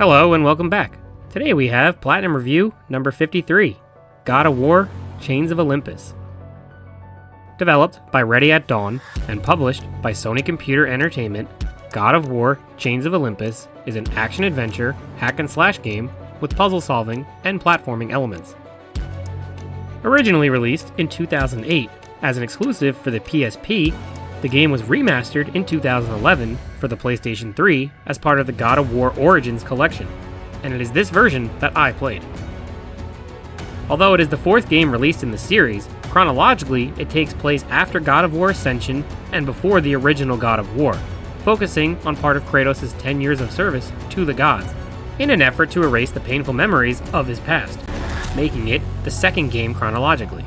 Hello and welcome back. Today we have Platinum Review number 53, God of War, Chains of Olympus. Developed by Ready at Dawn and published by Sony Computer Entertainment, God of War, Chains of Olympus is an action-adventure, hack-and-slash game with puzzle solving and platforming elements. Originally released in 2008 as an exclusive for the PSP, the game was remastered in 2011 for the PlayStation 3 as part of the God of War Origins collection, and it is this version that I played. Although it is the fourth game released in the series, chronologically it takes place after God of War Ascension and before the original God of War, focusing on part of Kratos' 10 years of service to the gods, in an effort to erase the painful memories of his past, making it the second game chronologically.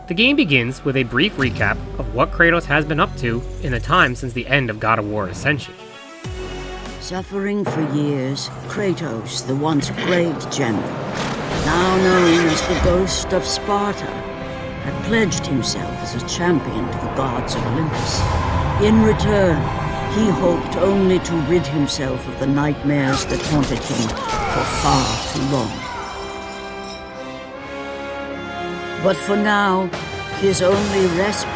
The game begins with a brief recap of what Kratos has been up to in the time since the end of God of War Ascension. Suffering for years, Kratos, the once great general, now known as the Ghost of Sparta, had pledged himself as a champion to the gods of Olympus. In return, he hoped only to rid himself of the nightmares that haunted him for far too long. But for now, his only respite,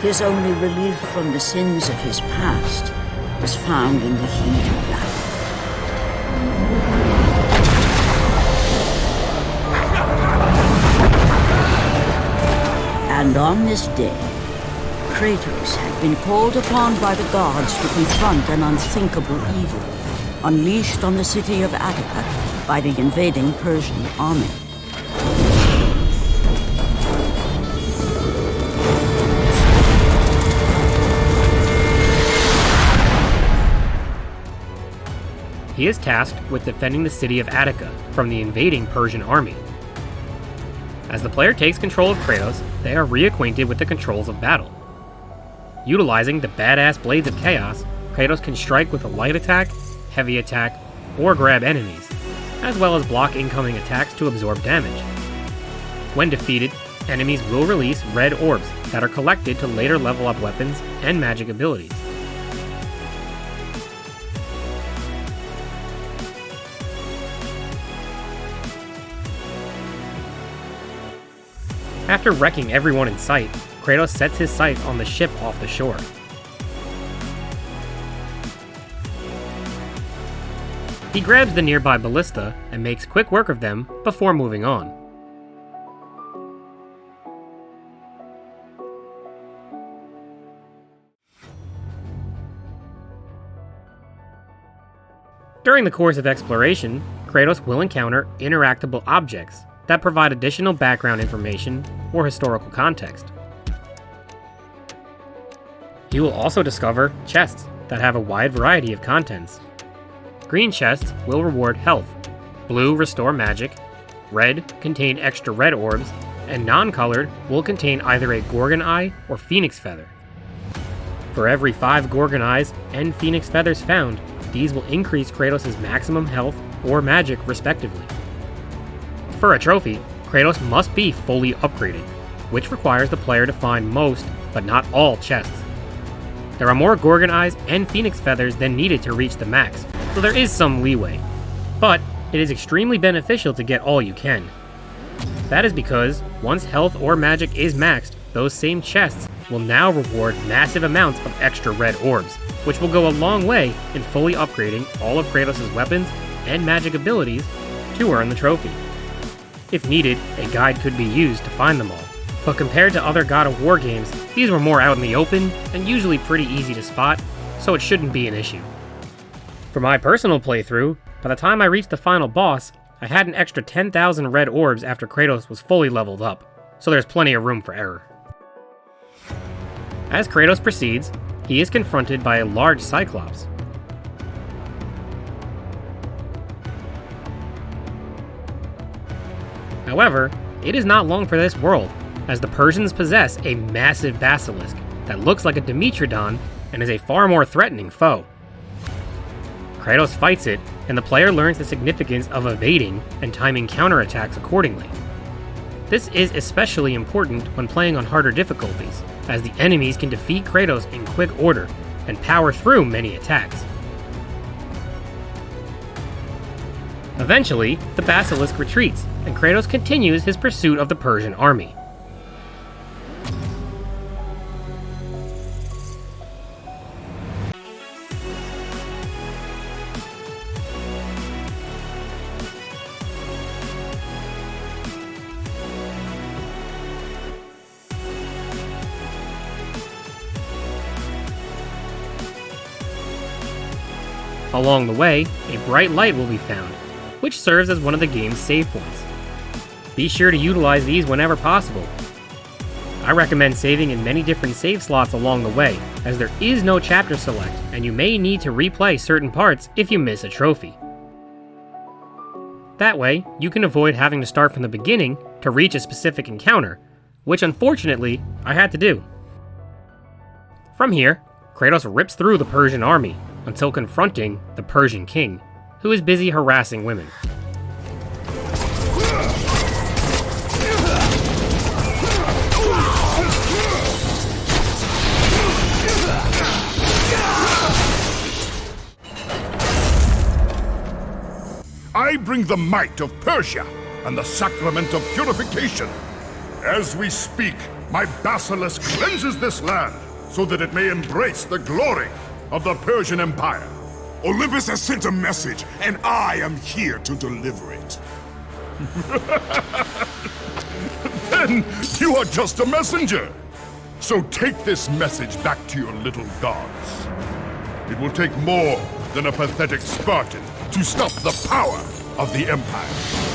his only relief from the sins of his past, was found in the heat of battle. And on this day, Kratos had been called upon by the gods to confront an unthinkable evil, unleashed on the city of Attica by the invading Persian army. He is tasked with defending the city of Attica from the invading Persian army. As the player takes control of Kratos, they are reacquainted with the controls of battle. Utilizing the badass Blades of Chaos, Kratos can strike with a light attack, heavy attack, or grab enemies, as well as block incoming attacks to absorb damage. When defeated, enemies will release red orbs that are collected to later level up weapons and magic abilities. After wrecking everyone in sight, Kratos sets his sights on the ship off the shore. He grabs the nearby ballista and makes quick work of them before moving on. During the course of exploration, Kratos will encounter interactable objects that provide additional background information or historical context. You will also discover chests that have a wide variety of contents. Green chests will reward health, blue restore magic, red contain extra red orbs, and non-colored will contain either a Gorgon Eye or Phoenix Feather. For every 5 Gorgon Eyes and Phoenix Feathers found, these will increase Kratos' maximum health or magic respectively. For a trophy, Kratos must be fully upgraded, which requires the player to find most, but not all, chests. There are more Gorgon Eyes and Phoenix Feathers than needed to reach the max, so there is some leeway. But it is extremely beneficial to get all you can. That is because, once health or magic is maxed, those same chests will now reward massive amounts of extra red orbs, which will go a long way in fully upgrading all of Kratos' weapons and magic abilities to earn the trophy. If needed, a guide could be used to find them all, but compared to other God of War games, these were more out in the open and usually pretty easy to spot, so it shouldn't be an issue. For my personal playthrough, by the time I reached the final boss, I had an extra 10,000 red orbs after Kratos was fully leveled up, so there's plenty of room for error. As Kratos proceeds, he is confronted by a large Cyclops. However, it is not long for this world, as the Persians possess a massive basilisk that looks like a Dimetrodon and is a far more threatening foe. Kratos fights it, and the player learns the significance of evading and timing counterattacks accordingly. This is especially important when playing on harder difficulties, as the enemies can defeat Kratos in quick order and power through many attacks. Eventually, the basilisk retreats, and Kratos continues his pursuit of the Persian army. Along the way, a bright light will be found, which serves as one of the game's save points. Be sure to utilize these whenever possible. I recommend saving in many different save slots along the way, as there is no chapter select, and you may need to replay certain parts if you miss a trophy. That way, you can avoid having to start from the beginning to reach a specific encounter, which unfortunately, I had to do. From here, Kratos rips through the Persian army, until confronting the Persian king, who is busy harassing women. I bring the might of Persia and the sacrament of purification. As we speak, my basilisk cleanses this land so that it may embrace the glory of the Persian Empire. Olympus has sent a message, and I am here to deliver it. Then you are just a messenger. So take this message back to your little gods. It will take more than a pathetic Spartan to stop the power of the Empire.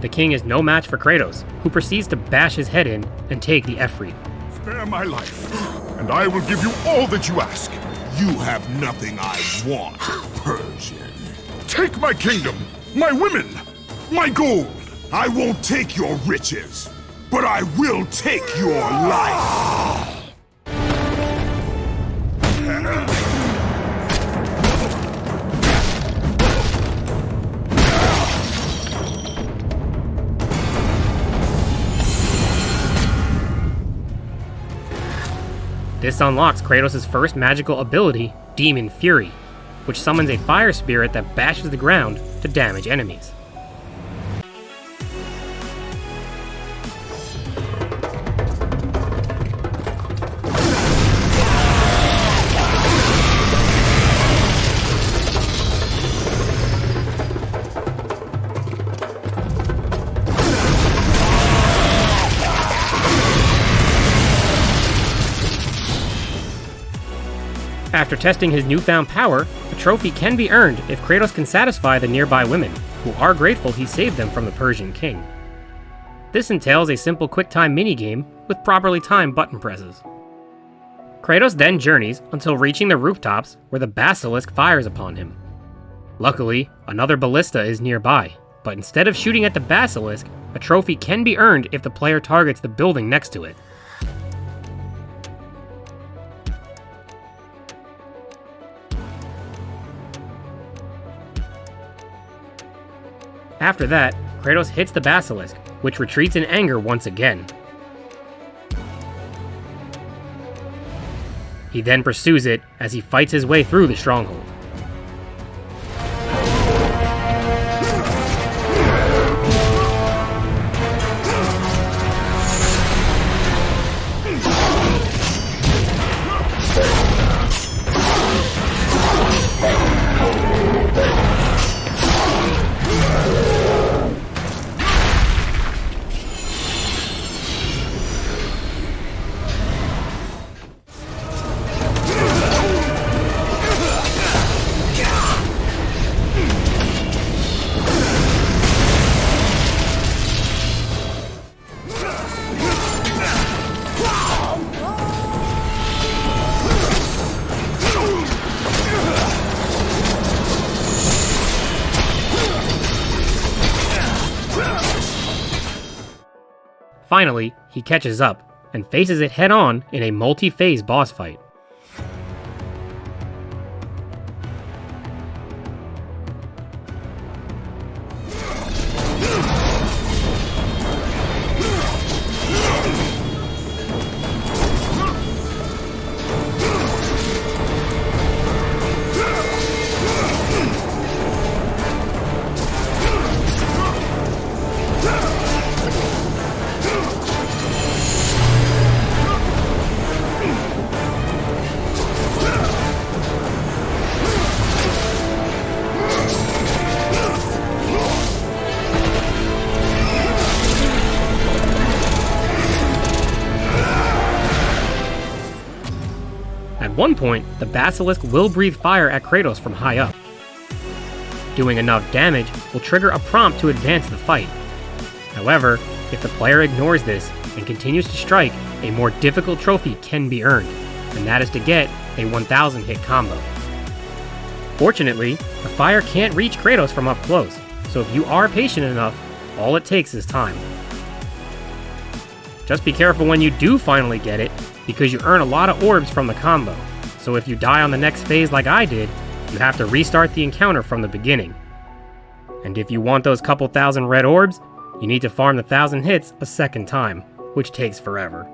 The king is no match for Kratos, who proceeds to bash his head in and take the Efreet. Spare my life, and I will give you all that you ask. You have nothing I want, Persian. Take my kingdom, my women, my gold. I won't take your riches, but I will take your life. This unlocks Kratos' first magical ability, Demon Fury, which summons a fire spirit that bashes the ground to damage enemies. After testing his newfound power, a trophy can be earned if Kratos can satisfy the nearby women, who are grateful he saved them from the Persian king. This entails a simple quick-time minigame with properly timed button presses. Kratos then journeys until reaching the rooftops where the basilisk fires upon him. Luckily, another ballista is nearby, but instead of shooting at the basilisk, a trophy can be earned if the player targets the building next to it. After that, Kratos hits the basilisk, which retreats in anger once again. He then pursues it as he fights his way through the stronghold. Finally, he catches up and faces it head-on in a multi-phase boss fight. At one point, the basilisk will breathe fire at Kratos from high up. Doing enough damage will trigger a prompt to advance the fight. However, if the player ignores this and continues to strike, a more difficult trophy can be earned, and that is to get a 1000 hit combo. Fortunately, the fire can't reach Kratos from up close, so if you are patient enough, all it takes is time. Just be careful when you do finally get it, because you earn a lot of orbs from the combo, so if you die on the next phase like I did, you have to restart the encounter from the beginning. And if you want those couple thousand red orbs, you need to farm the 1000 hits a second time, which takes forever.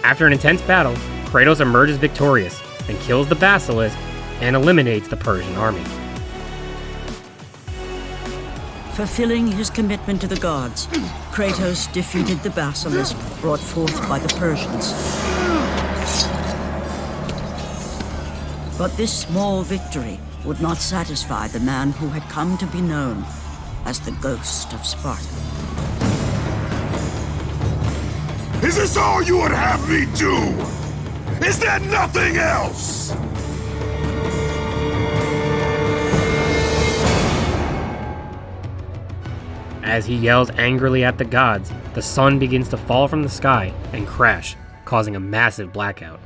After an intense battle, Kratos emerges victorious and kills the basilisk and eliminates the Persian army. Fulfilling his commitment to the gods, Kratos defeated the basilisk brought forth by the Persians. But this small victory would not satisfy the man who had come to be known as the Ghost of Sparta. Is this all you would have me do? Is there nothing else? As he yells angrily at the gods, the sun begins to fall from the sky and crash, causing a massive blackout.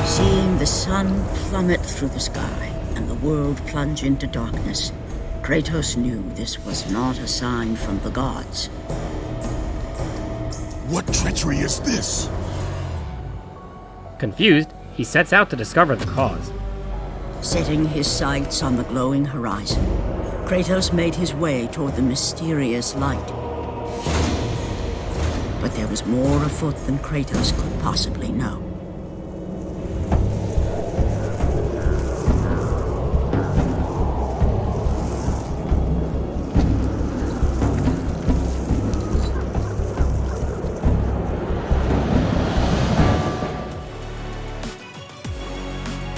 Seeing the sun plummet through the sky and the world plunge into darkness, Kratos knew this was not a sign from the gods. What treachery is this? Confused, he sets out to discover the cause. Setting his sights on the glowing horizon, Kratos made his way toward the mysterious light. But there was more afoot than Kratos could possibly know.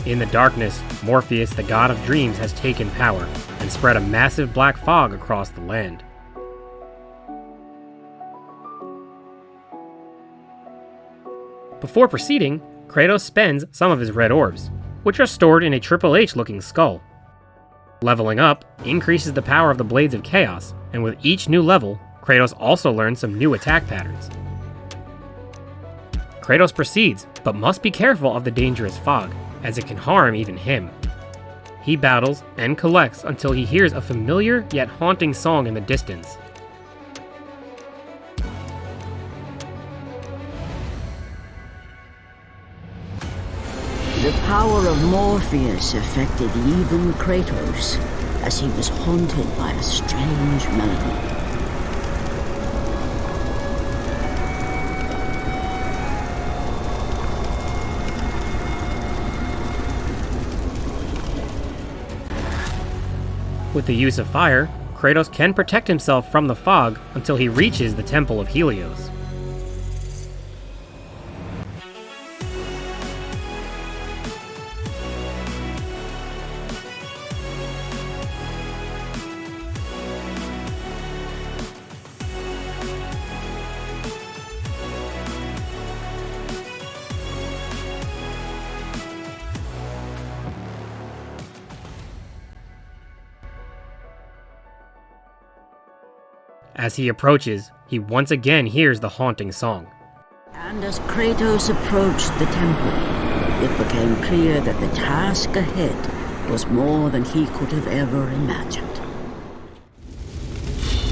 In the darkness, Morpheus, the god of dreams, has taken power and spread a massive black fog across the land. Before proceeding, Kratos spends some of his red orbs, which are stored in a Triple H-looking skull. Leveling up increases the power of the Blades of Chaos, and with each new level, Kratos also learns some new attack patterns. Kratos proceeds, but must be careful of the dangerous fog, as it can harm even him. He battles and collects until he hears a familiar yet haunting song in the distance. The power of Morpheus affected even Kratos, as he was haunted by a strange melody. With the use of fire, Kratos can protect himself from the fog until he reaches the Temple of Helios. As he approaches, he once again hears the haunting song. And as Kratos approached the temple, it became clear that the task ahead was more than he could have ever imagined.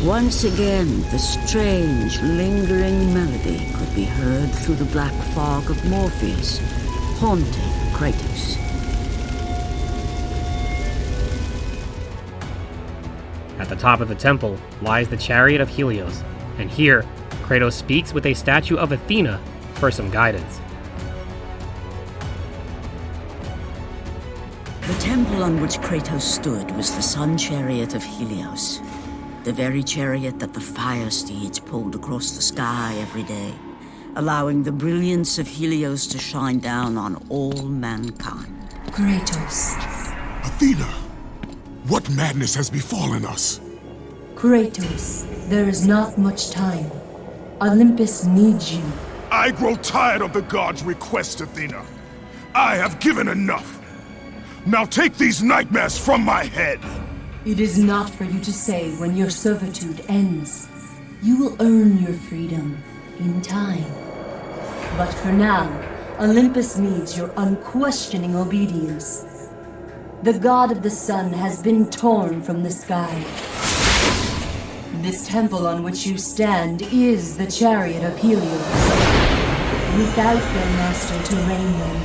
Once again, the strange, lingering melody could be heard through the black fog of Morpheus, haunting Kratos. At the top of the temple lies the chariot of Helios, and here, Kratos speaks with a statue of Athena for some guidance. The temple on which Kratos stood was the sun chariot of Helios, the very chariot that the fire steeds pulled across the sky every day, allowing the brilliance of Helios to shine down on all mankind. Kratos. Athena! What madness has befallen us? Kratos, there is not much time. Olympus needs you. I grow tired of the gods' request, Athena. I have given enough. Now take these nightmares from my head. It is not for you to say when your servitude ends. You will earn your freedom in time. But for now, Olympus needs your unquestioning obedience. The god of the sun has been torn from the sky. This temple on which you stand is the chariot of Helios. Without their master to reign them,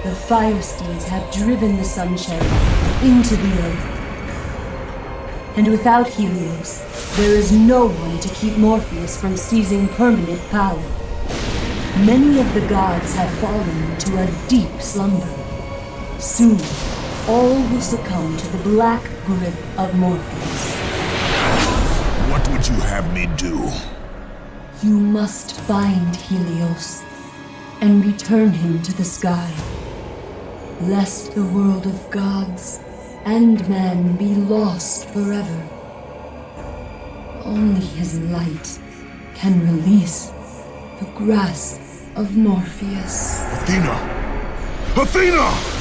the fire steeds have driven the sun chariot into the earth. And without Helios, there is no one to keep Morpheus from seizing permanent power. Many of the gods have fallen to a deep slumber. Soon, all will succumb to the black grip of Morpheus. What would you have me do? You must find Helios and return him to the sky, lest the world of gods and man be lost forever. Only his light can release the grasp of Morpheus. Athena! Athena!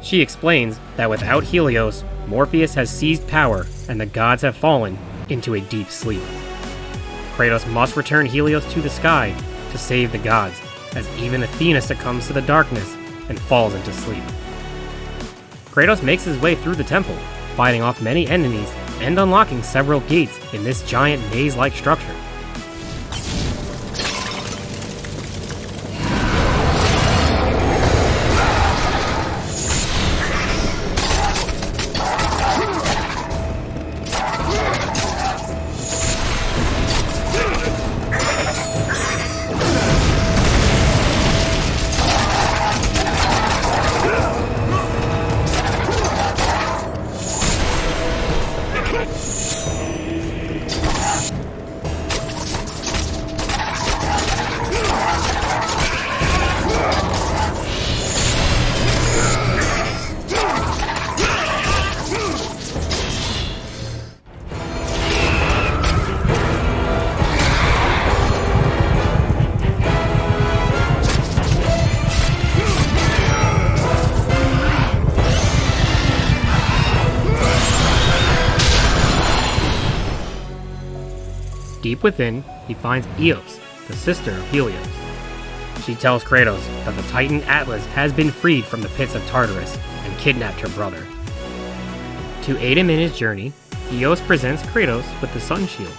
She explains that without Helios, Morpheus has seized power and the gods have fallen into a deep sleep. Kratos must return Helios to the sky to save the gods, as even Athena succumbs to the darkness and falls into sleep. Kratos makes his way through the temple, fighting off many enemies and unlocking several gates in this giant maze-like structure. Deep within, he finds Eos, the sister of Helios. She tells Kratos that the Titan Atlas has been freed from the pits of Tartarus and kidnapped her brother. To aid him in his journey, Eos presents Kratos with the Sun Shield.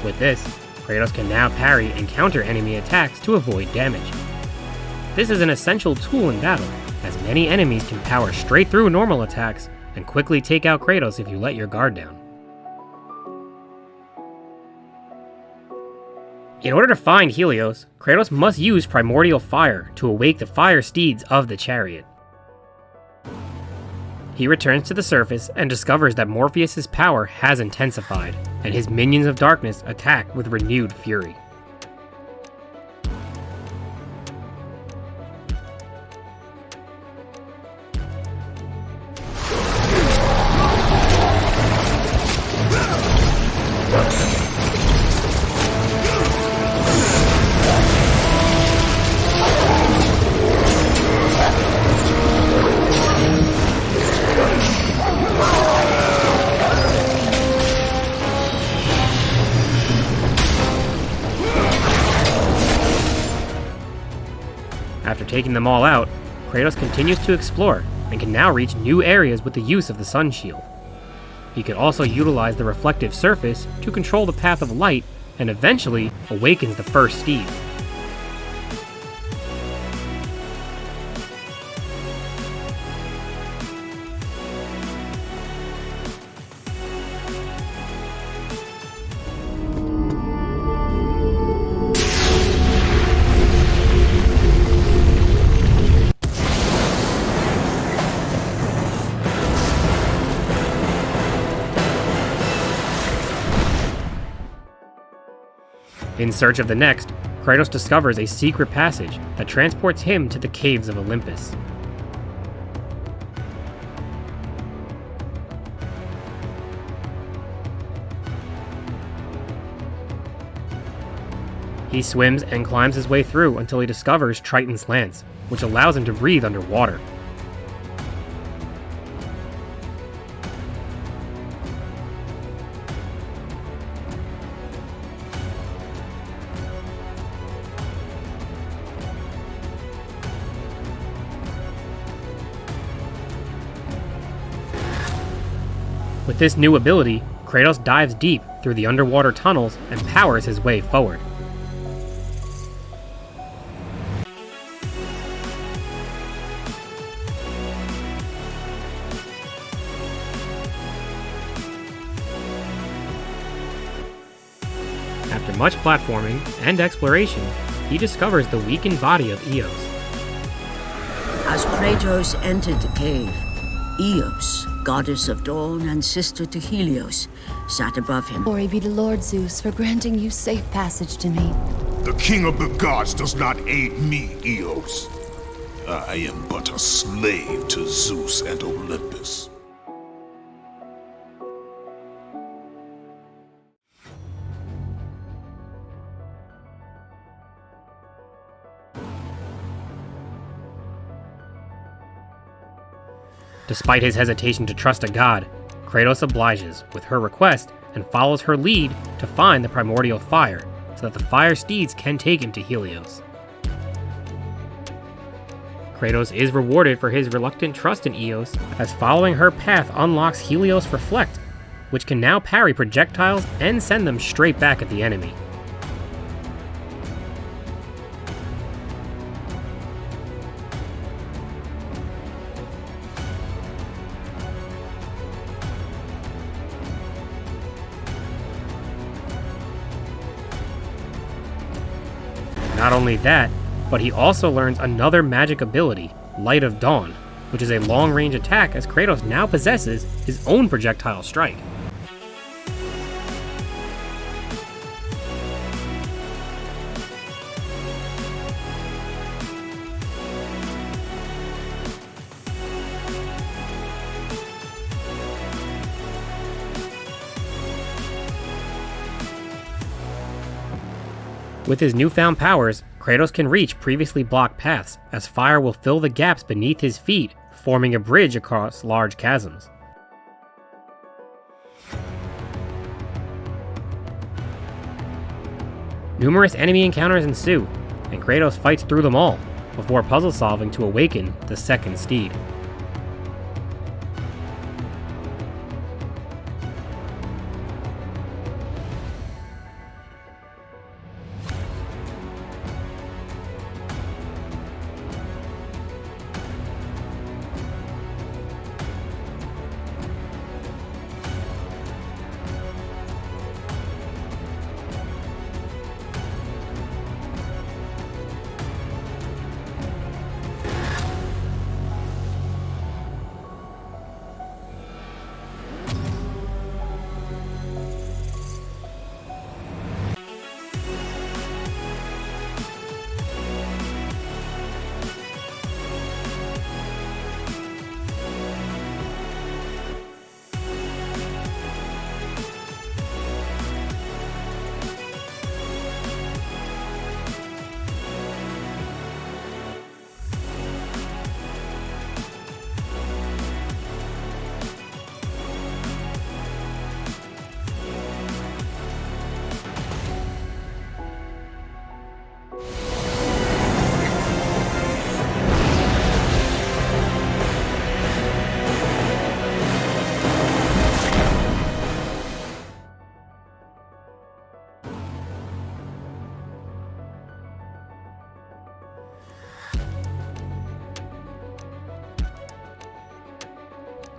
With this, Kratos can now parry and counter enemy attacks to avoid damage. This is an essential tool in battle, as many enemies can power straight through normal attacks and quickly take out Kratos if you let your guard down. In order to find Helios, Kratos must use primordial fire to awake the fire steeds of the chariot. He returns to the surface and discovers that Morpheus' power has intensified, and his minions of darkness attack with renewed fury. After taking them all out, Kratos continues to explore and can now reach new areas with the use of the Sun Shield. He could also utilize the reflective surface to control the path of light and eventually awakens the first steed. In search of the next, Kratos discovers a secret passage that transports him to the caves of Olympus. He swims and climbs his way through until he discovers Triton's lance, which allows him to breathe underwater. With this new ability, Kratos dives deep through the underwater tunnels and powers his way forward. After much platforming and exploration, he discovers the weakened body of Eos. As Kratos entered the cave, Eos, goddess of dawn and sister to Helios, sat above him. Glory be to Lord Zeus for granting you safe passage to me. The king of the gods does not aid me, Eos. I am but a slave to Zeus and Olympus. Despite his hesitation to trust a god, Kratos obliges with her request and follows her lead to find the primordial fire so that the fire steeds can take him to Helios. Kratos is rewarded for his reluctant trust in Eos, as following her path unlocks Helios Reflect, which can now parry projectiles and send them straight back at the enemy. Not only that, but he also learns another magic ability, Light of Dawn, which is a long-range attack as Kratos now possesses his own projectile strike. With his newfound powers, Kratos can reach previously blocked paths, as fire will fill the gaps beneath his feet, forming a bridge across large chasms. Numerous enemy encounters ensue, and Kratos fights through them all, before puzzle solving to awaken the second steed.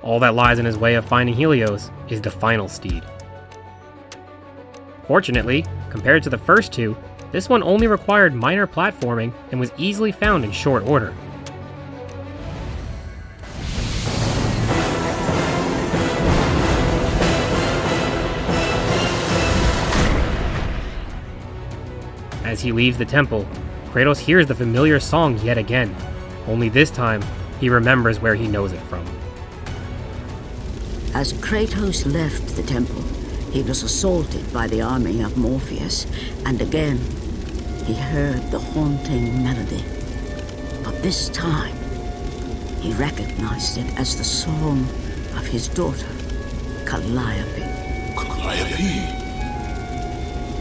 All that lies in his way of finding Helios is the final steed. Fortunately, compared to the first two, this one only required minor platforming and was easily found in short order. As he leaves the temple, Kratos hears the familiar song yet again, only this time he remembers where he knows it from. As Kratos left the temple, he was assaulted by the army of Morpheus, and again he heard the haunting melody. But this time, he recognized it as the song of his daughter, Calliope. Calliope?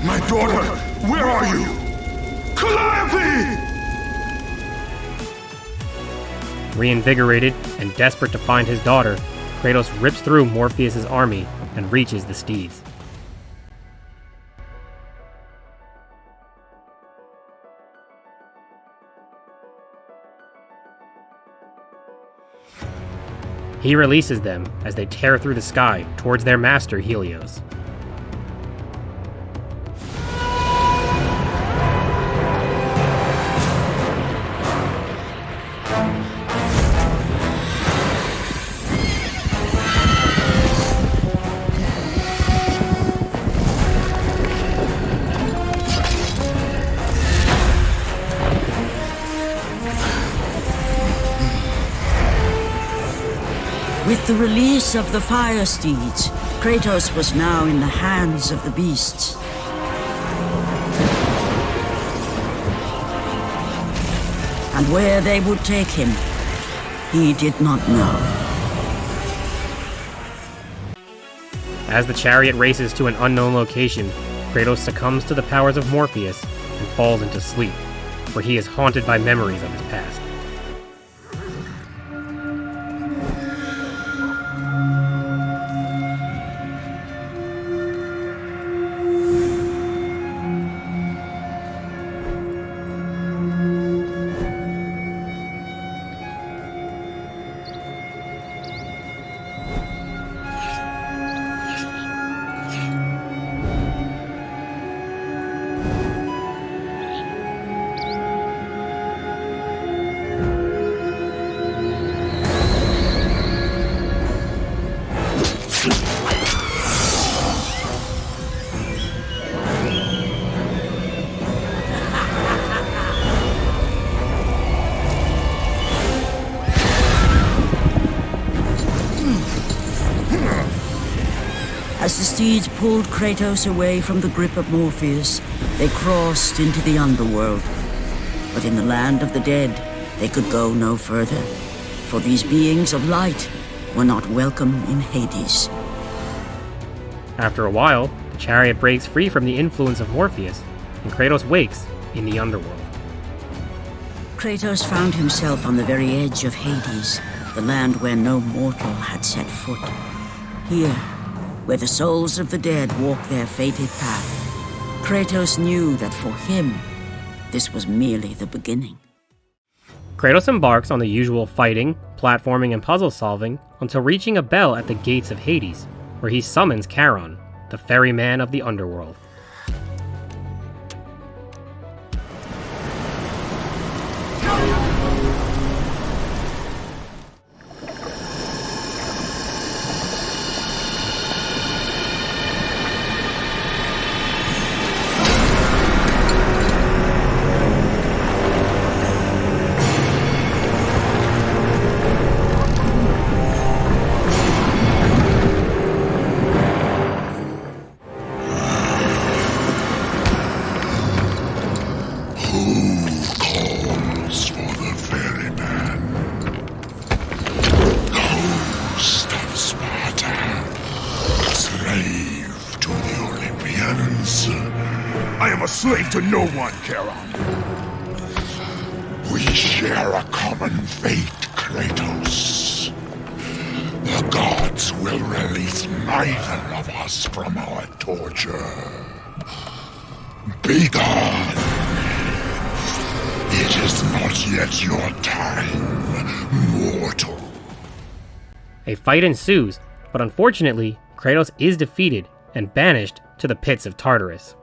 My daughter, where are you? Calliope! Reinvigorated and desperate to find his daughter, Kratos rips through Morpheus' army and reaches the steeds. He releases them as they tear through the sky towards their master Helios. With the release of the fire steeds, Kratos was now in the hands of the beasts. And where they would take him, he did not know. As the chariot races to an unknown location, Kratos succumbs to the powers of Morpheus and falls into sleep, where he is haunted by memories of his past. As the steeds pulled Kratos away from the grip of Morpheus, they crossed into the underworld. But in the land of the dead, they could go no further, for these beings of light were not welcome in Hades. After a while, the chariot breaks free from the influence of Morpheus, and Kratos wakes in the underworld. Kratos found himself on the very edge of Hades, the land where no mortal had set foot. Here, where the souls of the dead walk their fated path, Kratos knew that for him, this was merely the beginning. Kratos embarks on the usual fighting, platforming, and puzzle solving until reaching a bell at the gates of Hades, where he summons Charon, the ferryman of the underworld. I am a slave to no one, Charon. We share a common fate, Kratos. The gods will release neither of us from our torture. Be gone! It is not yet your time, mortal. A fight ensues, but unfortunately, Kratos is defeated and banished to the pits of Tartarus.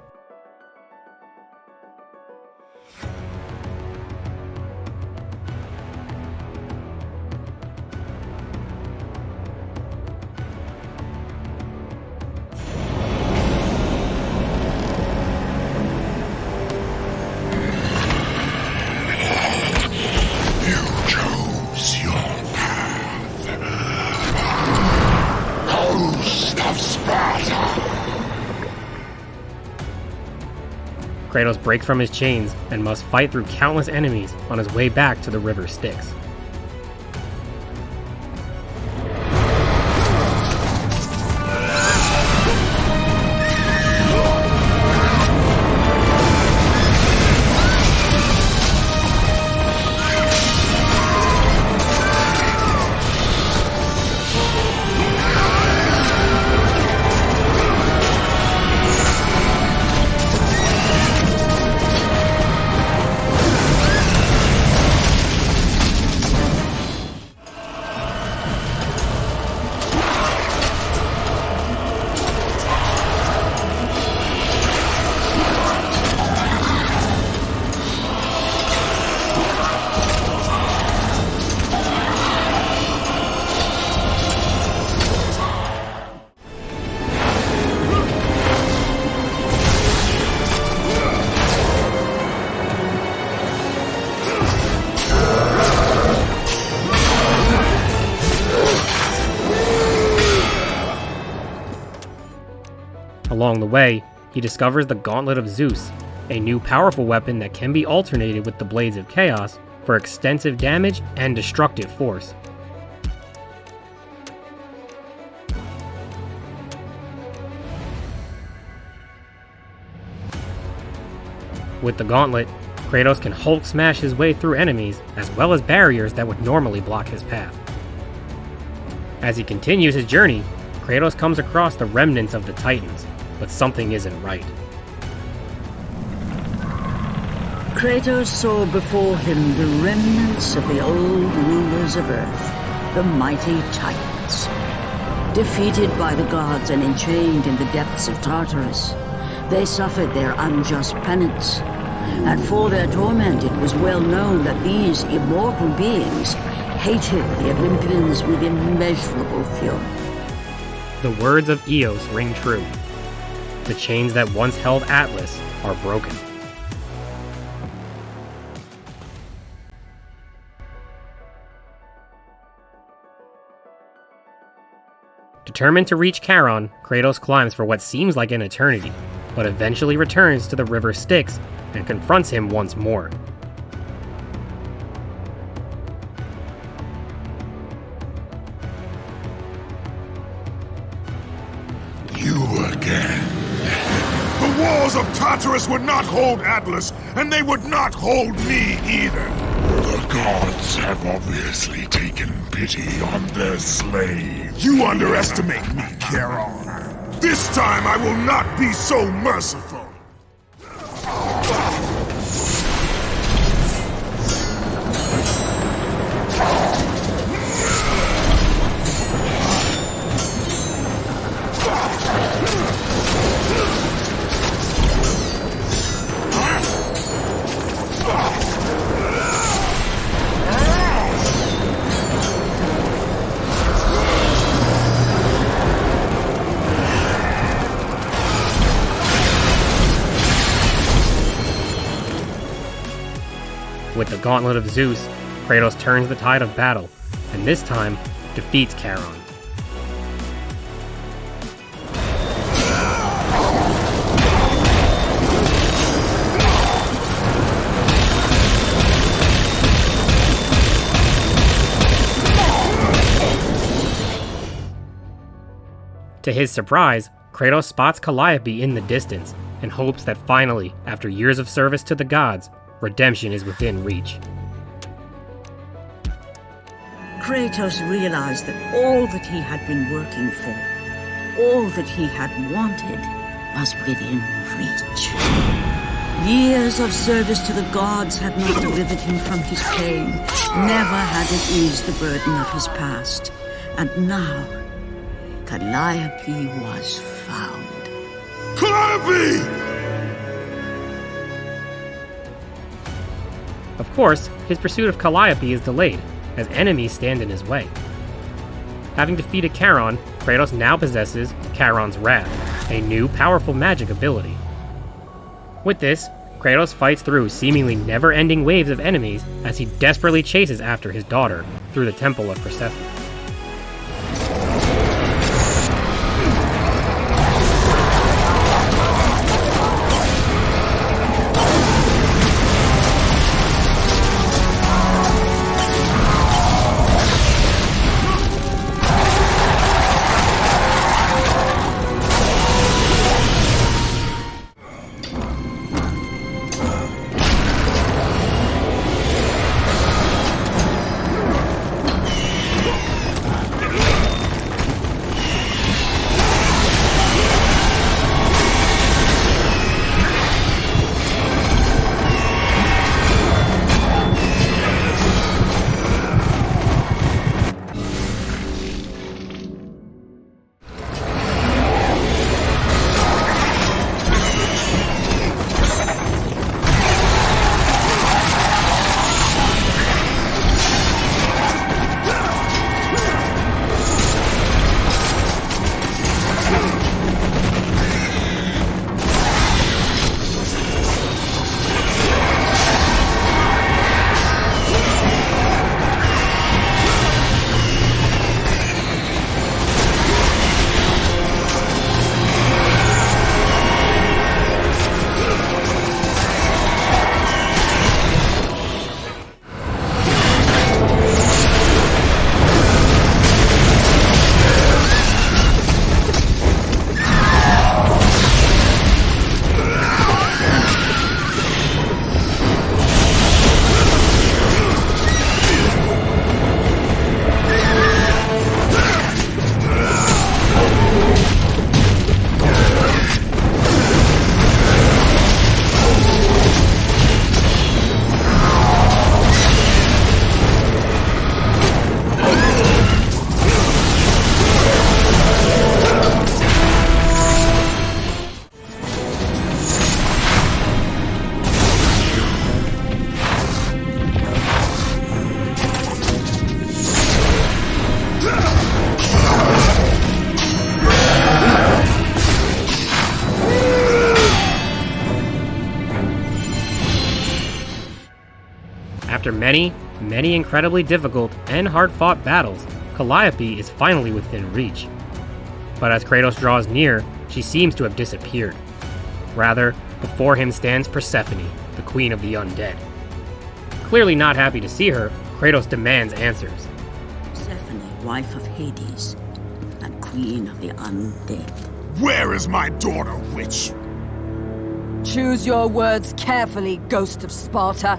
Kratos breaks from his chains and must fight through countless enemies on his way back to the river Styx. Along the way, he discovers the Gauntlet of Zeus, a new powerful weapon that can be alternated with the Blades of Chaos for extensive damage and destructive force. With the Gauntlet, Kratos can Hulk smash his way through enemies as well as barriers that would normally block his path. As he continues his journey, Kratos comes across the remnants of the Titans, but something isn't right. Kratos saw before him the remnants of the old rulers of Earth, the mighty Titans. Defeated by the gods and enchained in the depths of Tartarus, they suffered their unjust penance. And for their torment, it was well known that these immortal beings hated the Olympians with immeasurable fury. The words of Eos ring true. The chains that once held Atlas are broken. Determined to reach Charon, Kratos climbs for what seems like an eternity, but eventually returns to the river Styx and confronts him once more. You again. The walls of Tartarus would not hold Atlas, and they would not hold me either. The gods have obviously taken pity on their slave. You underestimate me, Charon. This time I will not be so merciful. With the Gauntlet of Zeus, Kratos turns the tide of battle, and this time, defeats Charon. To his surprise, Kratos spots Calliope in the distance, and hopes that finally, after years of service to the gods, redemption is within reach. Kratos realized that all that he had been working for, all that he had wanted, was within reach. Years of service to the gods had not delivered him from his pain, never had it eased the burden of his past. And now, Calliope was found. Calliope! Of course, his pursuit of Calliope is delayed, as enemies stand in his way. Having defeated Charon, Kratos now possesses Charon's Wrath, a new powerful magic ability. With this, Kratos fights through seemingly never-ending waves of enemies as he desperately chases after his daughter through the Temple of Persephone. After many, many incredibly difficult and hard-fought battles, Calliope is finally within reach. But as Kratos draws near, she seems to have disappeared. Rather, before him stands Persephone, the queen of the undead. Clearly not happy to see her, Kratos demands answers. Persephone, wife of Hades, and queen of the undead. Where is my daughter, witch? Choose your words carefully, Ghost of Sparta.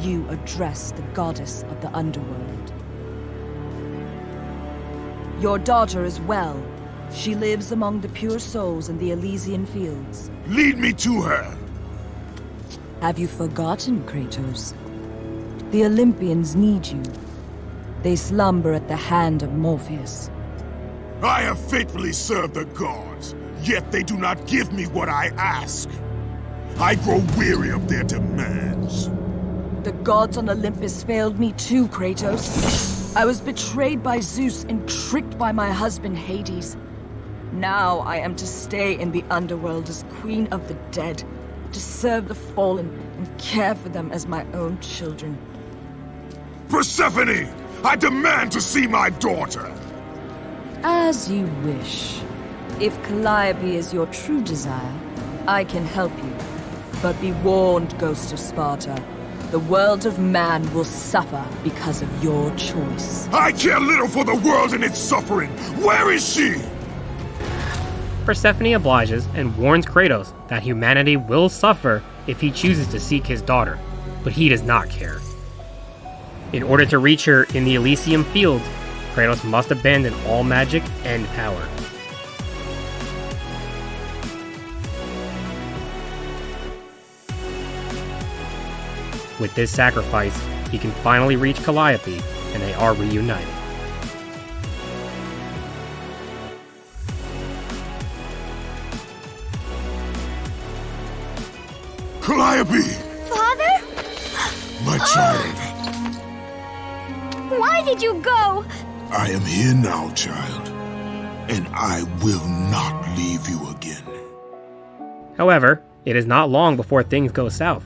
You address the goddess of the underworld. Your daughter is well. She lives among the pure souls in the Elysian fields. Lead me to her! Have you forgotten, Kratos? The Olympians need you. They slumber at the hand of Morpheus. I have faithfully served the gods, yet they do not give me what I ask. I grow weary of their demands. The gods on Olympus failed me too, Kratos. I was betrayed by Zeus and tricked by my husband Hades. Now I am to stay in the underworld as queen of the dead, to serve the fallen and care for them as my own children. Persephone! I demand to see my daughter! As you wish. If Calliope is your true desire, I can help you. But be warned, Ghost of Sparta. The world of man will suffer because of your choice. I care little for the world and its suffering! Where is she? Persephone obliges and warns Kratos that humanity will suffer if he chooses to seek his daughter, but he does not care. In order to reach her in the Elysium fields, Kratos must abandon all magic and power. With this sacrifice, he can finally reach Calliope, and they are reunited. My child. Why did you go? I am here now, child. And I will not leave you again. However, it is not long before things go south.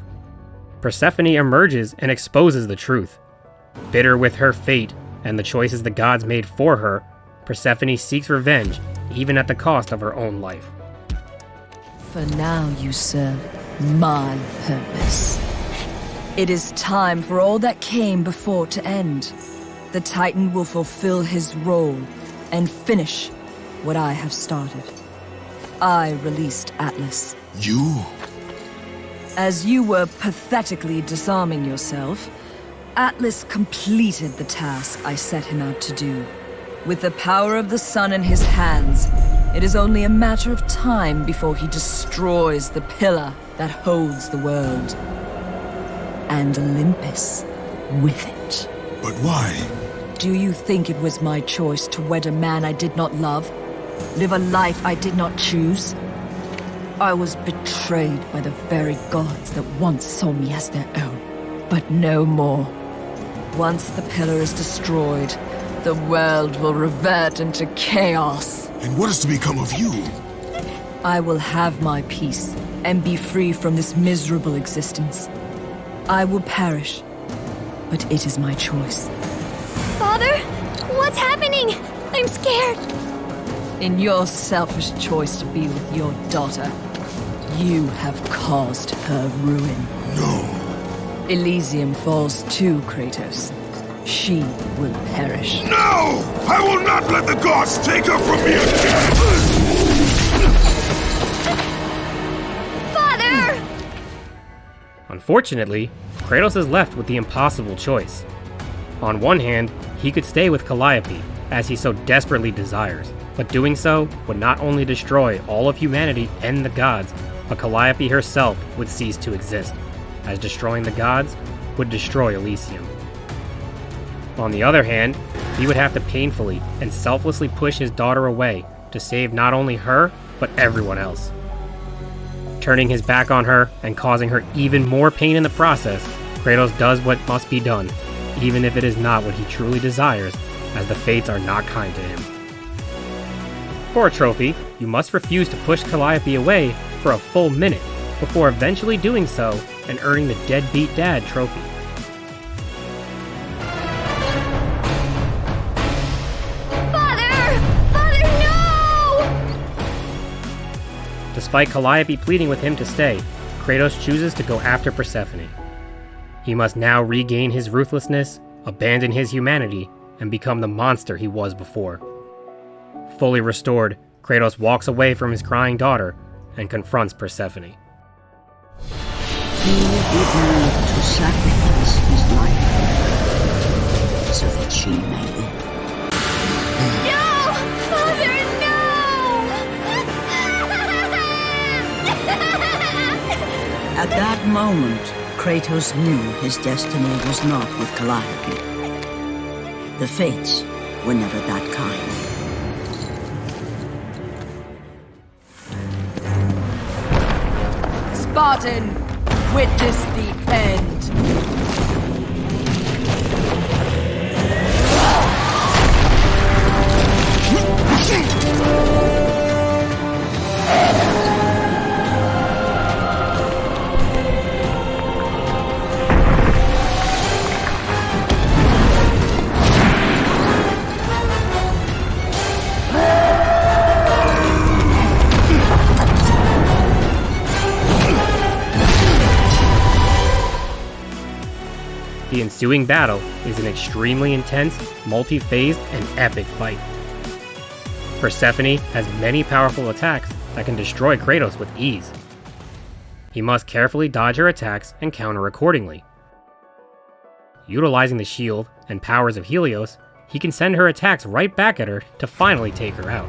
Persephone emerges and exposes the truth. Bitter with her fate and the choices the gods made for her, Persephone seeks revenge, even at the cost of her own life. For now you serve my purpose. It is time for all that came before to end. The Titan will fulfill his role and finish what I have started. I released Atlas. You? As you were pathetically disarming yourself, Atlas completed the task I set him out to do. With the power of the sun in his hands, it is only a matter of time before he destroys the pillar that holds the world. And Olympus with it. But why? Do you think it was my choice to wed a man I did not love? Live a life I did not choose? I was betrayed by the very gods that once saw me as their own. But no more. Once the pillar is destroyed, the world will revert into chaos. And what is to become of you? I will have my peace and be free from this miserable existence. I will perish, but it is my choice. Father, what's happening? I'm scared. In your selfish choice to be with your daughter, you have caused her ruin. No. Elysium falls too, Kratos. She will perish. No! I will not let the gods take her from me again! Father! Unfortunately, Kratos is left with the impossible choice. On one hand, he could stay with Calliope, as he so desperately desires, but doing so would not only destroy all of humanity and the gods, but Calliope herself would cease to exist, as destroying the gods would destroy Elysium. On the other hand, he would have to painfully and selflessly push his daughter away to save not only her, but everyone else. Turning his back on her and causing her even more pain in the process, Kratos does what must be done, even if it is not what he truly desires, as the fates are not kind to him. For a trophy, you must refuse to push Calliope away for a full minute, before eventually doing so and earning the Deadbeat Dad trophy. Father! Father, no! Despite Calliope pleading with him to stay, Kratos chooses to go after Persephone. He must now regain his ruthlessness, abandon his humanity, and become the monster he was before. Fully restored, Kratos walks away from his crying daughter and confronts Persephone. He did need to sacrifice his life so that she may live. No! Father, no! At that moment, Kratos knew his destiny was not with Calliope. The fates were never that kind. Spartan, witness the end. The ensuing battle is an extremely intense, multi-phased, and epic fight. Persephone has many powerful attacks that can destroy Kratos with ease. He must carefully dodge her attacks and counter accordingly. Utilizing the shield and powers of Helios, he can send her attacks right back at her to finally take her out.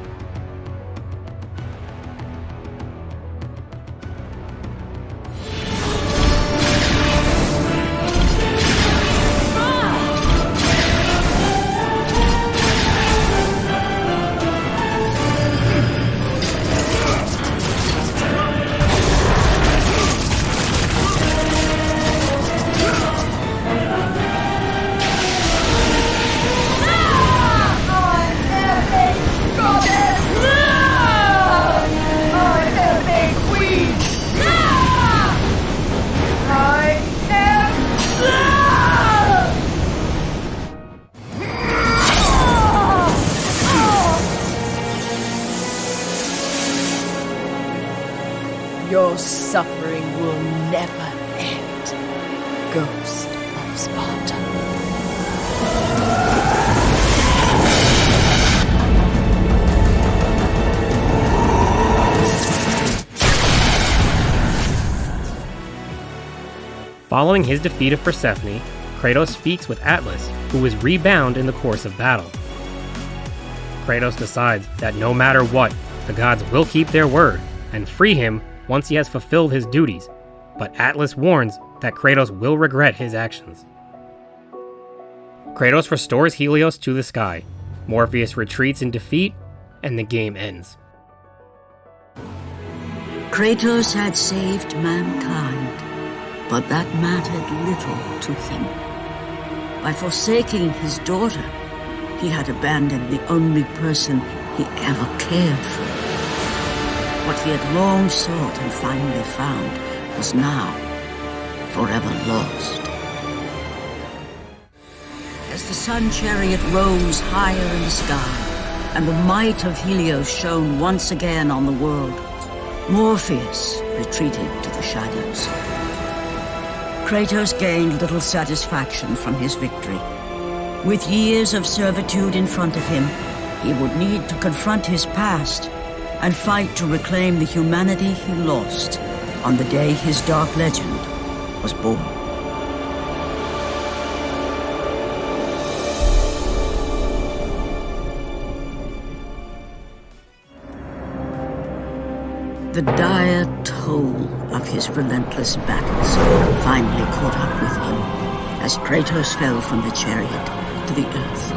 suffering will never end. Ghost of Sparta. Following his defeat of Persephone, Kratos speaks with Atlas, who is rebound in the course of battle. Kratos decides that no matter what, the gods will keep their word and free him once he has fulfilled his duties, but Atlas warns that Kratos will regret his actions. Kratos restores Helios to the sky, Morpheus retreats in defeat, and the game ends. Kratos had saved mankind, but that mattered little to him. By forsaking his daughter, he had abandoned the only person he ever cared for. What he had long sought and finally found was now forever lost. As the sun chariot rose higher in the sky, and the might of Helios shone once again on the world, Morpheus retreated to the shadows. Kratos gained little satisfaction from his victory. With years of servitude in front of him, he would need to confront his past and fight to reclaim the humanity he lost on the day his dark legend was born. The dire toll of his relentless battles finally caught up with him as Kratos fell from the chariot to the earth.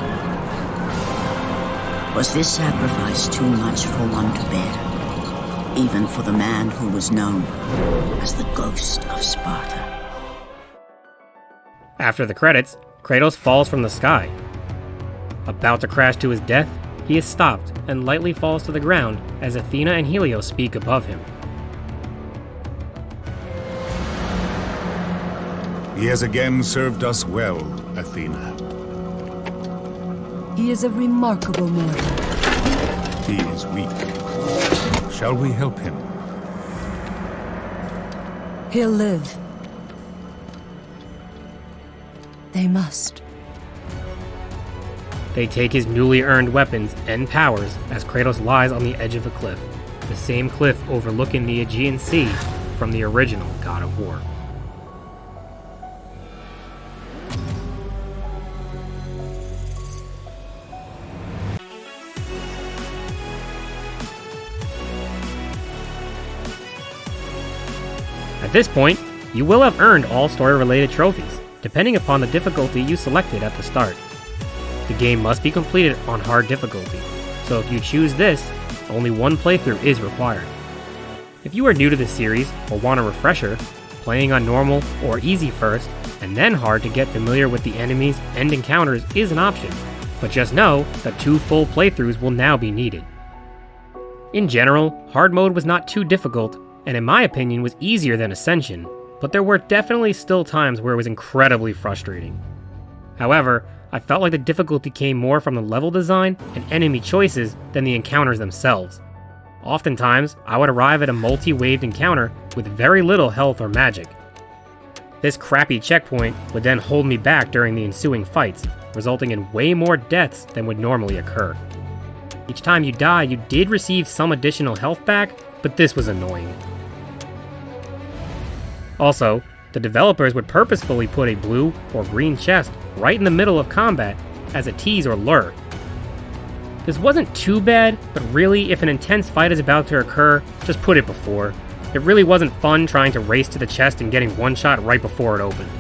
Was this sacrifice too much for one to bear, even for the man who was known as the Ghost of Sparta? After the credits, Kratos falls from the sky. About to crash to his death, he is stopped and lightly falls to the ground as Athena and Helios speak above him. He has again served us well, Athena. He is a remarkable mortal. He is weak. Shall we help him? He'll live. They must. They take his newly earned weapons and powers as Kratos lies on the edge of a cliff, the same cliff overlooking the Aegean Sea from the original God of War. At this point, you will have earned all story-related trophies, depending upon the difficulty you selected at the start. The game must be completed on hard difficulty, so if you choose this, only one playthrough is required. If you are new to the series or want a refresher, playing on normal or easy first, and then hard to get familiar with the enemies and encounters is an option, but just know that 2 full playthroughs will now be needed. In general, hard mode was not too difficult, and in my opinion was easier than Ascension, but there were definitely still times where it was incredibly frustrating. However, I felt like the difficulty came more from the level design and enemy choices than the encounters themselves. Oftentimes, I would arrive at a multi-waved encounter with very little health or magic. This crappy checkpoint would then hold me back during the ensuing fights, resulting in way more deaths than would normally occur. Each time you die, you did receive some additional health back, but this was annoying. Also, the developers would purposefully put a blue or green chest right in the middle of combat as a tease or lure. This wasn't too bad, but really, if an intense fight is about to occur, just put it before. It really wasn't fun trying to race to the chest and getting one shot right before it opened.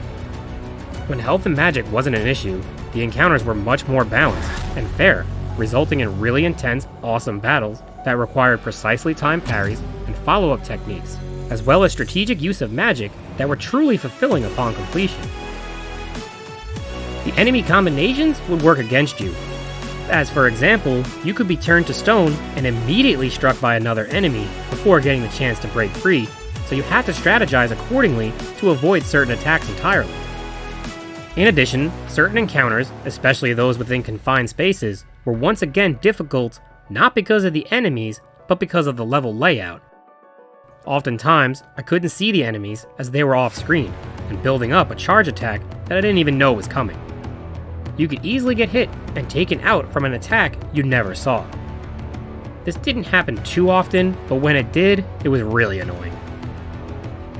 When health and magic wasn't an issue, the encounters were much more balanced and fair, resulting in really intense, awesome battles that required precisely timed parries and follow-up techniques, as well as strategic use of magic that were truly fulfilling upon completion. The enemy combinations would work against you. As for example, you could be turned to stone and immediately struck by another enemy before getting the chance to break free, so you have to strategize accordingly to avoid certain attacks entirely. In addition, certain encounters, especially those within confined spaces, were once again difficult not because of the enemies, but because of the level layout. Oftentimes, I couldn't see the enemies as they were off screen, and building up a charge attack that I didn't even know was coming. You could easily get hit and taken out from an attack you never saw. This didn't happen too often, but when it did, it was really annoying.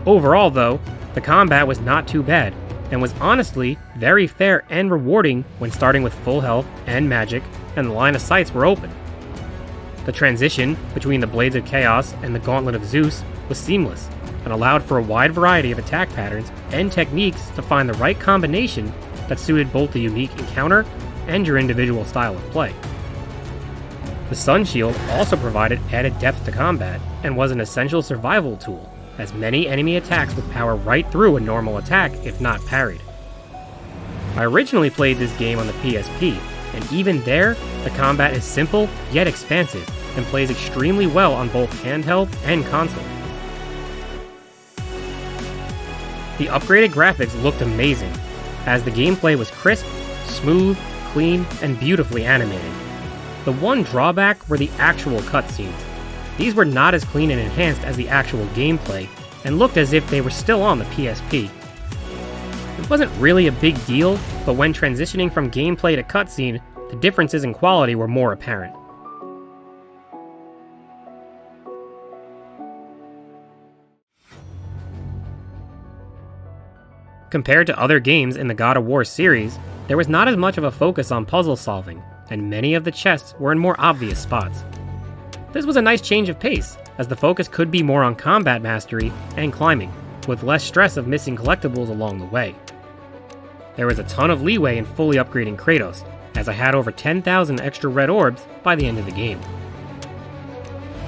Overall though, the combat was not too bad, and was honestly very fair and rewarding when starting with full health and magic and the line of sights were open. The transition between the Blades of Chaos and the Gauntlet of Zeus was seamless, and allowed for a wide variety of attack patterns and techniques to find the right combination that suited both the unique encounter and your individual style of play. The Sun Shield also provided added depth to combat and was an essential survival tool, as many enemy attacks would power right through a normal attack if not parried. I originally played this game on the PSP, and even there, the combat is simple yet expansive, and plays extremely well on both handheld and console. The upgraded graphics looked amazing, as the gameplay was crisp, smooth, clean, and beautifully animated. The one drawback were the actual cutscenes. These were not as clean and enhanced as the actual gameplay, and looked as if they were still on the PSP. It wasn't really a big deal, but when transitioning from gameplay to cutscene, the differences in quality were more apparent. Compared to other games in the God of War series, there was not as much of a focus on puzzle solving, and many of the chests were in more obvious spots. This was a nice change of pace, as the focus could be more on combat mastery and climbing, with less stress of missing collectibles along the way. There was a ton of leeway in fully upgrading Kratos, as I had over 10,000 extra red orbs by the end of the game.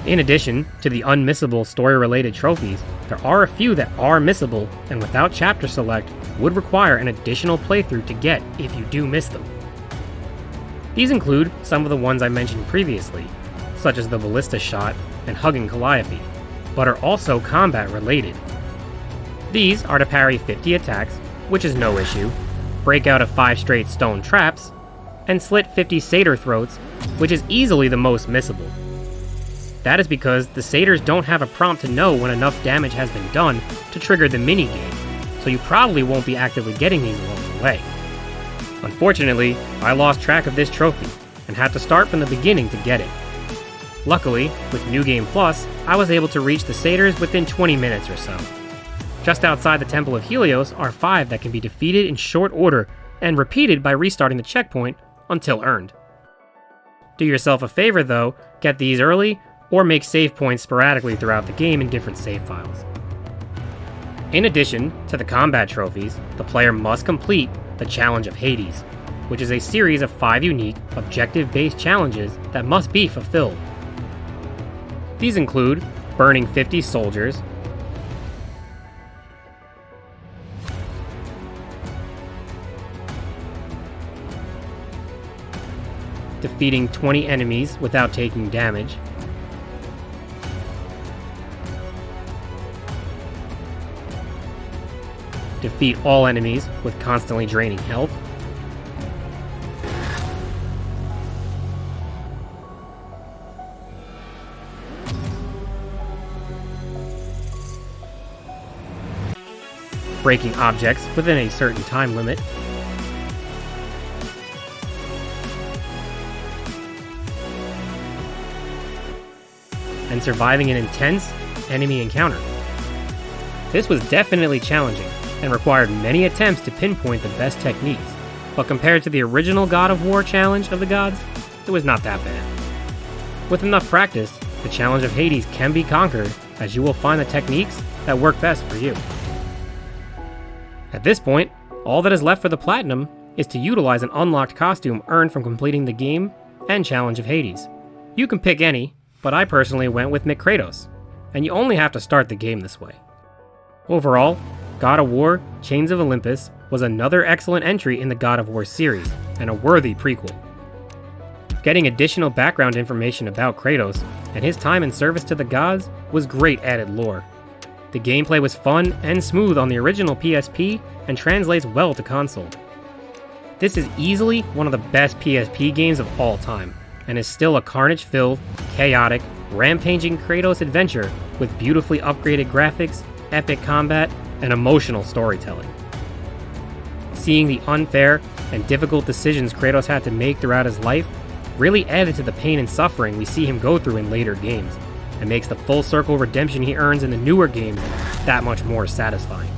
In addition to the unmissable story-related trophies, there are a few that are missable and without chapter select would require an additional playthrough to get if you do miss them. These include some of the ones I mentioned previously, such as the Ballista Shot and Hugging Calliope, but are also combat related. These are to parry 50 attacks, which is no issue, break out of 5 straight stone traps, and slit 50 satyr throats, which is easily the most missable. That is because the satyrs don't have a prompt to know when enough damage has been done to trigger the minigame, so you probably won't be actively getting these along the way. Unfortunately, I lost track of this trophy, and had to start from the beginning to get it. Luckily, with New Game Plus, I was able to reach the satyrs within 20 minutes or so. Just outside the Temple of Helios are 5 that can be defeated in short order and repeated by restarting the checkpoint until earned. Do yourself a favor though, get these early, or make save points sporadically throughout the game in different save files. In addition to the combat trophies, the player must complete the Challenge of Hades, which is a series of 5 unique, objective-based challenges that must be fulfilled. These include burning 50 soldiers, defeating 20 enemies without taking damage, defeat all enemies with constantly draining health, breaking objects within a certain time limit, and surviving an intense enemy encounter. This was definitely challenging, and required many attempts to pinpoint the best techniques, but compared to the original God of War challenge of the gods, it was not that bad. With enough practice, the Challenge of Hades can be conquered, as you will find the techniques that work best for you. At this point, all that is left for the Platinum is to utilize an unlocked costume earned from completing the game and Challenge of Hades. You can pick any, but I personally went with McKratos, and you only have to start the game this way. Overall, God of War Chains of Olympus was another excellent entry in the God of War series, and a worthy prequel. Getting additional background information about Kratos and his time in service to the gods was great added lore. The gameplay was fun and smooth on the original PSP and translates well to console. This is easily one of the best PSP games of all time, and is still a carnage-filled, chaotic, rampaging Kratos adventure with beautifully upgraded graphics, epic combat, and emotional storytelling. Seeing the unfair and difficult decisions Kratos had to make throughout his life really added to the pain and suffering we see him go through in later games, and makes the full circle redemption he earns in the newer games that much more satisfying.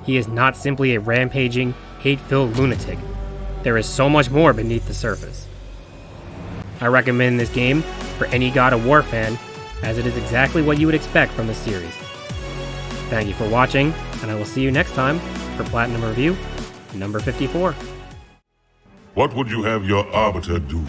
He is not simply a rampaging, hate-filled lunatic. There is so much more beneath the surface. I recommend this game for any God of War fan, as it is exactly what you would expect from the series. Thank you for watching, and I will see you next time for Platinum Review number 54. What would you have your Arbiter do?